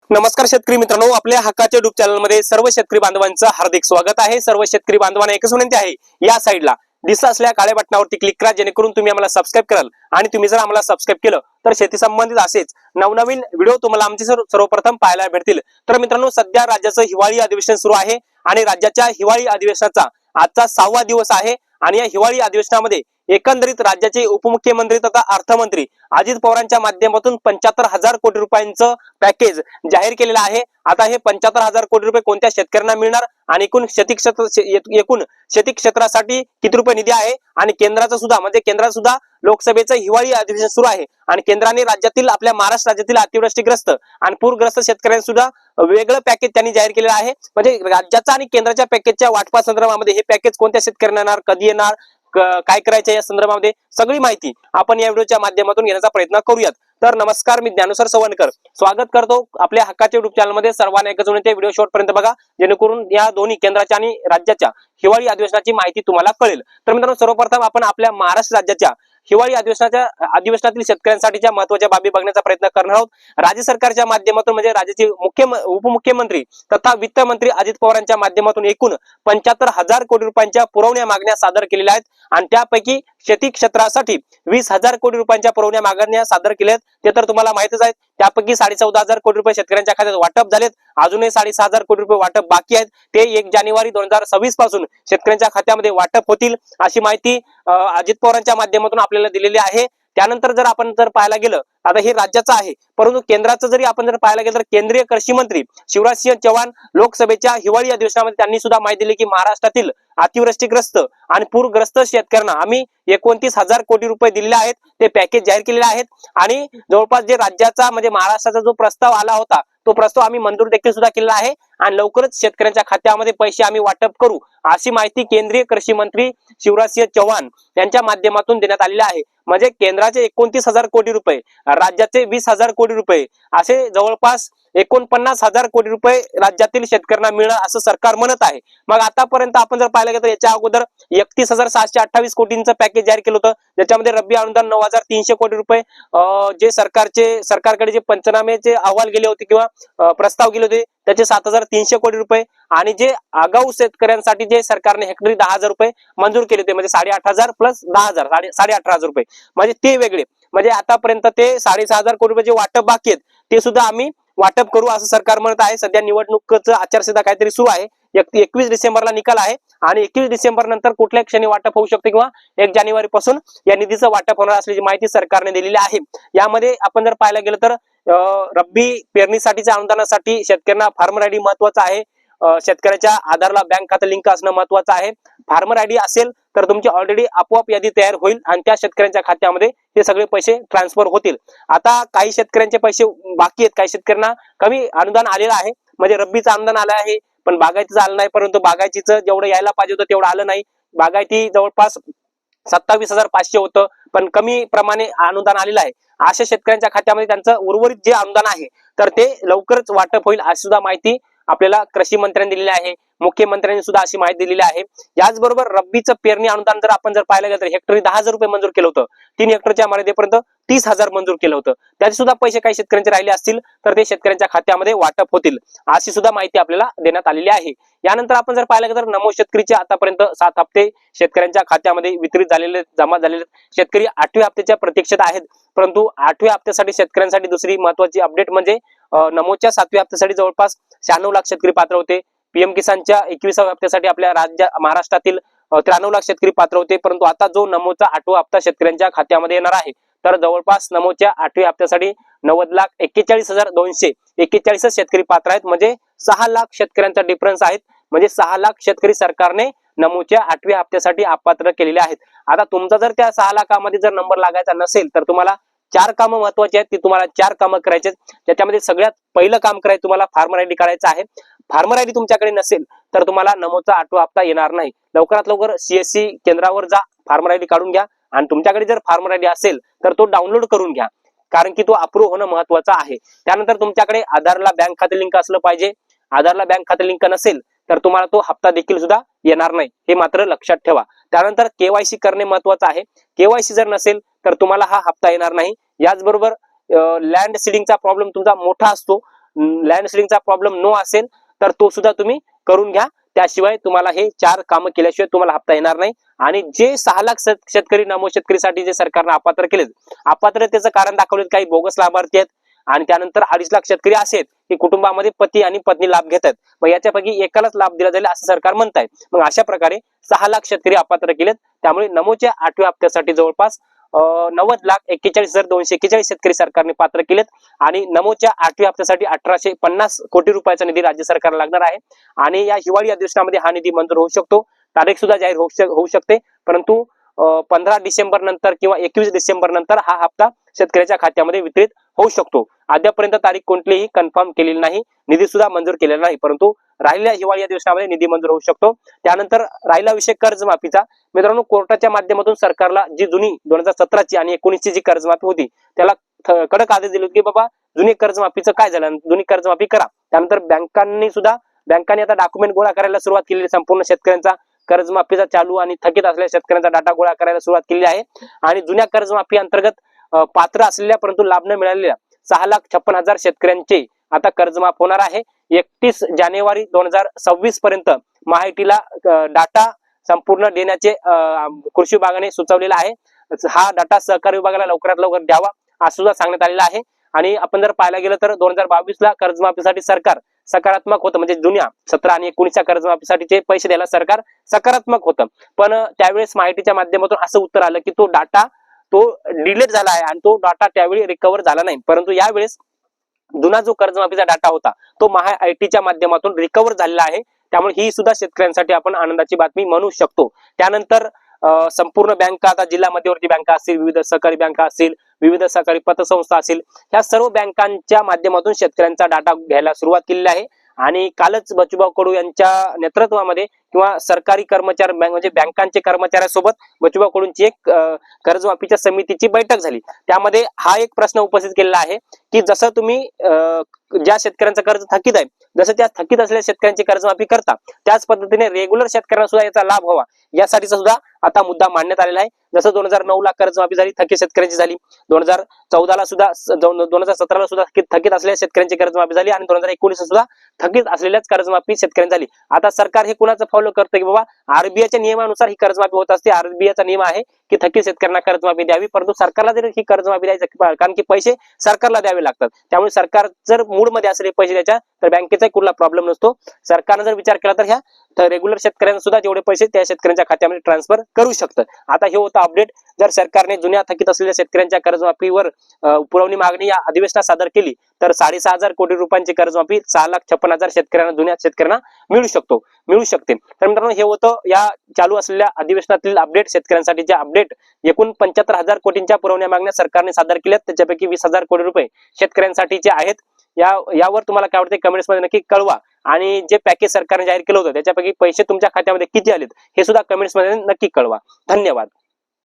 नमस्कार शेतकरी मित्रांनो, आपल्या हक्काच्या युट्यूब चॅनल मध्ये सर्व शेतकरी बांधवांचं हार्दिक स्वागत आहे। सर्व शेतकरी बांधवांना एकच विनंती आहे, या साईडला दिसत असलेल्या काळ्या बटनावरती क्लिक करा, जेणेकरून तुम्ही आम्हाला सबस्क्राइब कराल। आणि तुम्ही जर आम्हाला सबस्क्राइब केलं तर शेती संबंधित असेच नवनवीन व्हिडिओ तुम्हाला आमचे सर्वप्रथम पाहायला भेटतील। तर मित्रांनो, सध्या राज्याचं हिवाळी अधिवेशन सुरू आहे आणि राज्याच्या हिवाळी अधिवेशनाचा आजचा 6वा दिवस आहे। आणि या हिवाळी अधिवेशनामध्ये एकंदरीत राज्याचे उपमुख्यमंत्री तथा अर्थमंत्री अजित पवारांच्या माध्यमातून 75,000 कोटी रुपयांचं पॅकेज जाहीर केलेलं आहे। आता हे 75,000 कोटी रुपये कोणत्या शेतकऱ्यांना मिळणार आणि एकूण शेती क्षेत्रासाठी किती रुपये निधी आहे आणि केंद्राचं सुद्धा म्हणजे केंद्रात सुद्धा लोकसभेचं हिवाळी अधिवेशन सुरू आहे आणि केंद्राने राज्यातील आपल्या महाराष्ट्र राज्यातील अतिवृष्टीग्रस्त आणि पूरग्रस्त शेतकऱ्यांना सुद्धा वेगळं पॅकेज त्यांनी जाहीर केलेलं आहे। म्हणजे राज्याचा आणि केंद्राच्या पॅकेजच्या वाटपा संदर्भामध्ये हे पॅकेज कोणत्या शेतकऱ्यांना येणार, कधी येणार, काय करायचं या संदर्भामध्ये सगळी माहिती आपण या व्हिडिओच्या माध्यमातून घेण्याचा प्रयत्न करूयात। तर नमस्कार, मी ज्ञानेश्वर सवणकर स्वागत करतो आपल्या हक्काच्या युट्यूब चॅनल मध्ये। सर्वांना एकच विनंती, व्हिडिओ शेवट पर्यंत बघा, जेणेकरून या दोन्ही केंद्राच्या आणि राज्याच्या हिवाळी अधिवेशनाची माहिती तुम्हाला कळेल। तर मित्रांनो, सर्वप्रथम आपण आपल्या महाराष्ट्र राज्याच्या हिवाळी अधिवेशनातील शेतकऱ्यांसाठीच्या महत्त्वाच्या बाबी बघण्याचा प्रयत्न करणार आहोत। राज्य सरकारच्या माध्यमातून म्हणजे राज्याचे उपमुख्यमंत्री तथा वित्त मंत्री अजित पवारांच्या माध्यमातून एकूण 75,000 कोटी रुपयांच्या पुरवण्या मागण्या सादर केलेल्या आहेत आणि त्यापैकी शेती क्षेत्रासाठी 20,000 कोटी रुपयांच्या पुरवण्या मागण्या सादर केल्या आहेत। ते तर तुम्हाला माहितच आहे। त्यापैकी 14,500 कोटी रुपये शेतकऱ्यांच्या खात्यात वाटप झालेत, अजूनही 6,500 कोटी रुपये वाटप बाकी आहेत। ते 1 जानेवारी 2026 पासून शेतकऱ्यांच्या खात्यामध्ये वाटप होतील, अशी माहिती अजित पवारांच्या माध्यमातून आपल्याला दिलेली आहे। त्यानंतर जर आपण पाहायला गेलं, आता हे राज्याचं आहे, परंतु केंद्राचं जरी आपण पाहायला गेलं तर केंद्रीय कृषी मंत्री शिवराज सिंह चौहान लोकसभेच्या हिवाळी अधिवेशनामध्ये त्यांनी सुद्धा माहिती दिली की महाराष्ट्रातील अतिवृष्टीग्रस्त आणि पूरग्रस्त शेतकऱ्यांना आम्ही 29,000 कोटी रुपये दिलेले आहेत, ते पॅकेज जाहीर केलेले आहेत। आणि जवळपास जे राज्याचा म्हणजे महाराष्ट्राचा जो प्रस्ताव आला होता तो प्रस्ताव आम्ही मंजूर देखील सुद्धा केलेला आहे आणि लवकरच शेतकऱ्यांच्या खात्यामध्ये पैसे आम्ही वाटप करू, अशी माहिती केंद्रीय कृषी मंत्री शिवराज सिंह चौहान यांच्या माध्यमातून देण्यात आलेली आहे। म्हणजे केंद्राचे 29,000 कोटी रुपये, राज्याचे 20,000 कोटी रुपये, असे जवळपास 49,000 कोटी रुपये राज्यातील शेतकऱ्यांना मिळणार असं सरकार म्हणत आहे। मग आतापर्यंत आपण जर पाहिलं गेलं तर याच्या अगोदर 31,728 कोटींचं पॅकेज जाहीर केलं होतं, ज्याच्यामध्ये रब्बी अनुदान 9,300 कोटी रुपये, जे सरकारकडे जे पंचनामेचे अहवाल गेले होते किंवा प्रस्ताव गेले होते त्याचे 7,300 कोटी रुपये, आणि जे आगाऊ शेतकऱ्यांसाठी जे सरकारने हेक्टरी 10,000 रुपये मंजूर केले होते, म्हणजे 8,500 प्लस 10,000 18,500 रुपये, म्हणजे ते वेगळे। म्हणजे आतापर्यंत ते 6,500 कोटी रुपये जे वाटप बाकी आहेत ते सुद्धा आम्ही वाटप करू असं सरकार म्हणत आहे। सध्या निवडणुकीचं आचारसंहिता काहीतरी सुरू आहे, 21 डिसेंबरला निकाल आहे आणि 21 डिसेंबर नंतर कुठल्या क्षणी वाटप होऊ शकते किंवा 1 जानेवारी पासून या निधीचं वाटप होणार असल्याची माहिती सरकारने दिलेली आहे। यामध्ये आपण जर पाहायला गेलं तर रब्बी पेरणीसाठीच्या अनुदानासाठी शेतकऱ्यांना फार्मर आयडी महत्वाचा आहे, शेतकऱ्याच्या आधारला बँक खातं लिंक असणं महत्वाचं आहे। फार्मर आयडी असेल तर तुमची ऑलरेडी आपोआप यादी तयार होईल आणि त्या शेतकऱ्यांच्या खात्यामध्ये हे सगळे पैसे ट्रान्सफर होतील। आता काही शेतकऱ्यांचे पैसे बाकी आहेत, काही शेतकऱ्यांना कमी अनुदान आलेलं आहे, म्हणजे रब्बीचं अनुदान आलं आहे पण बागायतीचं आलं नाही, परंतु बागायतीचं जेवढं यायला पाहिजे होतं तेवढं आलं नाही। बागायती जवळपास 27,500 होतं पण कमी प्रमाणे अनुदान आलेलं आहे। अशा शेतकऱ्यांच्या खात्यामध्ये त्यांचं उर्वरित जे अनुदान आहे तर ते लवकरच वाटप होईल अशी सुद्धा माहिती आपल्याला कृषी मंत्र्यांनी दिलेली आहे, मुख्यमंत्र्यांनी सुद्धा अशी माहिती दिलेली आहे। याचबरोबर रब्बीचं पेरणी अनुदान जर आपण पाहायला गेलं तर हेक्टरी 10,000 रुपये मंजूर केलं होतं, 3 हेक्टरच्या मर्यादेपर्यंत 30,000 मंजूर केलं होतं, त्याचे सुद्धा पैसे काही शेतकऱ्यांचे राहिले असतील तर ते शेतकऱ्यांच्या खात्यामध्ये वाटप होतील, अशी सुद्धा माहिती आपल्याला देण्यात आलेली आहे। यानंतर आपण जर पाहिलं तर नमो शेतकरीचे आतापर्यंत 7 हप्ते शेतकऱ्यांच्या खात्यामध्ये वितरित झालेले जमा झालेले शेतकरी 8व्या हप्त्याच्या प्रतीक्षेत आहेत, परंतु 8व्या हप्त्यासाठी शेतकऱ्यांसाठी दुसरी महत्वाची अपडेट म्हणजे नमोच्या 7व्या हप्त्यासाठी जवळपास 96 लाख शेतकरी पात्र होते। पीएम किसानच्या 21व्या हप्त्यासाठी आपल्या महाराष्ट्रातील 93 लाख शेतकरी पात्र होते, परंतु आता जो नमोचा 8वा हप्ता शेतकऱ्यांच्या खात्यामध्ये येणार आहे तर जवळपास नमोच्या 8व्या हप्त्यासाठी 90,41,241 शेतकरी पात्र आहेत, म्हणजे 6 लाख शेतकऱ्यांचा डिफरन्स आहे, म्हणजे 6 लाख शेतकरी सरकारने नमोच्या 8व्या हप्त्यासाठी अपात्र केलेले आहेत। आता तुमचा जर त्या 6 लाखामध्ये जर नंबर लागायचा नसेल तर तुम्हाला 4 कामं महत्वाची आहेत, ती तुम्हाला 4 कामं करायची आहेत। त्याच्यामध्ये सगळ्यात पहिलं काम करायचं तुम्हाला फार्मर आयडी काढायचं आहे। फार्मर आयडी तुमच्याकडे नसेल तर तुम्हाला नमोचा 8वा हप्ता येणार नाही। लवकरात लवकर सीएससी केंद्रावर जा, फार्मर आयडी काढून घ्या आणि तुमच्याकडे जर फार्मर आयडी असेल तर तो डाउनलोड करून घ्या, कारण की तो अप्रूव्ह होणं महत्वाचं आहे। त्यानंतर तुमच्याकडे आधारला बँक खाते लिंक असलं पाहिजे, आधारला बँक खाते लिंक नसेल तर तुम्हाला तो हप्ता देखील सुद्धा येणार नाही, हे मात्र लक्षात ठेवा। त्यानंतर केवायसी करणे महत्वाचं आहे, केवायसी जर नसेल तर तुम्हाला हा हप्ता येणार नाही। याचबरोबर लँड सीडिंगचा प्रॉब्लेम तुमचा मोठा असतो, लँड सीडिंगचा प्रॉब्लेम नो असेल तर तो सुद्धा तुम्ही करून घ्या. त्याशिवाय तुम्हाला हे 4 कामं केल्याशिवाय तुम्हाला हप्ता येणार नाही. आणि जे 6 लाख शेतकरी नमो शेतकरीसाठी जे सरकारने अपात्र केलेत, अपात्रतेचं कारण दाखवलेत काही बोगस लाभार्थी आहेत आणि त्यानंतर 2.5 लाख शेतकरी असे आहेत की कुटुंबामध्ये पती आणि पत्नी लाभ घेतात, मग याच्यापैकी एकालाच लाभ दिला जाईल असं सरकार म्हणताय. मग अशा प्रकारे 6 लाख शेतकरी अपात्र केलेत. त्यामुळे नमोच्या 8व्या हप्त्यासाठी जवळपास 90,41,241 शेतकरी सरकारने पात्र केलेत आणि नमोच्या 8व्या हप्त्यासाठी 1850 कोटी रुपयाचा निधी राज्य सरकारला लागणार आहे. आणि या हिवाळी अधिवेशनामध्ये हा निधी मंजूर होऊ शकतो. तारीख सुद्धा जाहीर होऊ शकते, परंतु 15 डिसेंबर नंतर किंवा 21 डिसेंबर नंतर हा हप्ता शेतकऱ्याच्या खात्यामध्ये वितरित होऊ शकतो. अद्यापर्यंत तारीख कोणतीही कन्फर्म केलेली नाही, निधी सुद्धा मंजूर केलेला नाही, परंतु राहिलेल्या हिवाळी अधिवेशनामध्ये निधी मंजूर होऊ शकतो. त्यानंतर राहिला विषय कर्जमाफीचा. मित्रांनो, कोर्टाच्या माध्यमातून सरकारला जी जुनी 2017ची आणि 19ची जी कर्जमाफी होती त्याला कडक आदेश दिले की बाबा जुनी कर्जमाफीचं काय झालं, जुनी कर्जमाफी करा. त्यानंतर बँकांनी आता डॉक्युमेंट गोळा करायला सुरुवात केलेली, संपूर्ण शेतकऱ्यांचा कर्जमाफीचा चालू आणि थकीत असलेल्या शेतकऱ्यांचा डाटा गोळा करायला सुरुवात केली आहे. आणि जुन्या कर्जमाफी अंतर्गत पात्र असलेल्या परंतु लाभ न मिळालेल्या 6,56,000 शेतकऱ्यांचे आता कर्जमाफ होणार आहे. 31 जानेवारी 2026 पर्यंत महायुतीला डाटा संपूर्ण देण्याचे कृषी विभागाने सुचवलेला आहे. हा डाटा सहकारी विभागाला लवकरात लवकर द्यावा असं सुद्धा सांगण्यात आलेलं आहे. आणि आपण जर पाहायला गेलं तर 2022 ला कर्जमाफीसाठी सरकार सकारात्मक होतं, म्हणजे जुन्या 17 आणि 19च्या कर्जमाफीसाठीचे पैसे द्यायला सरकार सकारात्मक होतं. पण त्यावेळेस माहितीच्या माध्यमातून असं उत्तर आलं की तो डाटा डिलीट झाला आहे आणि तो डाटा त्यावेळी रिकव्हर झाला नाही. परंतु यावेळेस जुना जो कर्जमाफीचा डाटा होता तो महाआयटीच्या माध्यमातून रिकव्हर झालेला आहे. त्यामुळे ही सुद्धा शेतकऱ्यांसाठी आपण आनंदाची बातमी म्हणू शकतो. त्यानंतर संपूर्ण बँका, आता जिल्हा मध्यवर्ती बँका असतील, विविध सहकारी बँका असतील, विविध सहकारी पतसंस्था असतील, ह्या सर्व बँकांच्या माध्यमातून शेतकऱ्यांचा डाटा घ्यायला सुरुवात केलेली आहे. आणि कालच बचूभाऊ कडू यांच्या नेतृत्वामध्ये किंवा सरकारी कर्मचारी म्हणजे बँकांचे कर्मचाऱ्यांसोबत बचूभाऊ कडूंची एक कर्जमाफीच्या समितीची बैठक झाली. त्यामध्ये हा एक प्रश्न उपस्थित केलेला आहे की जसं तुम्ही ज्या शेतकऱ्यांचं कर्ज थकीत आहे, जसं त्या थकीत असलेल्या शेतकऱ्यांची कर्जमाफी करता, त्याच पद्धतीने रेग्युलर शेतकऱ्यांना सुद्धा याचा लाभ व्हावा यासाठीचा सुद्धा आता मुद्दा मांडण्यात आलेला आहे. जसं 2009 ला कर्जमाफी झाली, थकीत शेतकऱ्यांची झाली, 2014 ला सुद्धा, 2017 ला सुद्धा थकीत असलेल्या शेतकऱ्यांची कर्जमाफी झाली आणि 2019 सुद्धा थकीत असलेल्याच कर्जमाफी शेतकऱ्यांची झाली. आता सरकार हे कुणाचं फॉलो करतं की बाबा आरबीआयच्या नियमानुसार ही कर्जमाफी होत असते. आरबीआयचा नियम आहे की थकीत शेतकऱ्यांना कर्जमाफी द्यावी, परंतु सरकारला जर ही कर्जमाफी द्यायची, कारण की पैसे सरकारला द्यावे लागतात. त्यामुळे सरकार जर मूड मध्ये असेल पैसे द्यायच्या तर बँकेचा कुठला प्रॉब्लेम नसतो. सरकारने जर विचार केला तर ह्या रेग्युलर शेतकऱ्यांना सुद्धा तेवढे पैसे त्या शेतकऱ्यांच्या खात्यामध्ये ट्रान्सफर करू शकतं. आता हे होतं अपडेट. जर सरकारने जुन्या थकीत असलेल्या शेतकऱ्यांच्या कर्जमाफीवर पुरवणी मागणी या अधिवेशनात सादर केली तर 6,500 कोटी रुपयांची कर्जमाफी 6,56,000 शेतकऱ्यांना, जुन्या शेतकऱ्यांना मिळू शकते. तर मित्रांनो, हे होतं या चालू असलेल्या अधिवेशनातील अपडेट, शेतकऱ्यांसाठीचे अपडेट. एकूण 75,000 कोटींच्या पुरवण्या मागण्या सरकारने सादर केल्यात, त्याच्यापैकी 20,000 कोटी रुपये शेतकऱ्यांसाठीचे आहेत. यावर तुम्हाला काय वाटते कमेंट्स मध्ये नक्की कळवा. आणि जे पॅकेज सरकारने जाहीर केलं होतं त्याच्यापैकी पैसे तुमच्या खात्यामध्ये किती आलेत हे सुद्धा कमेंट्स मध्ये नक्की कळवा. धन्यवाद.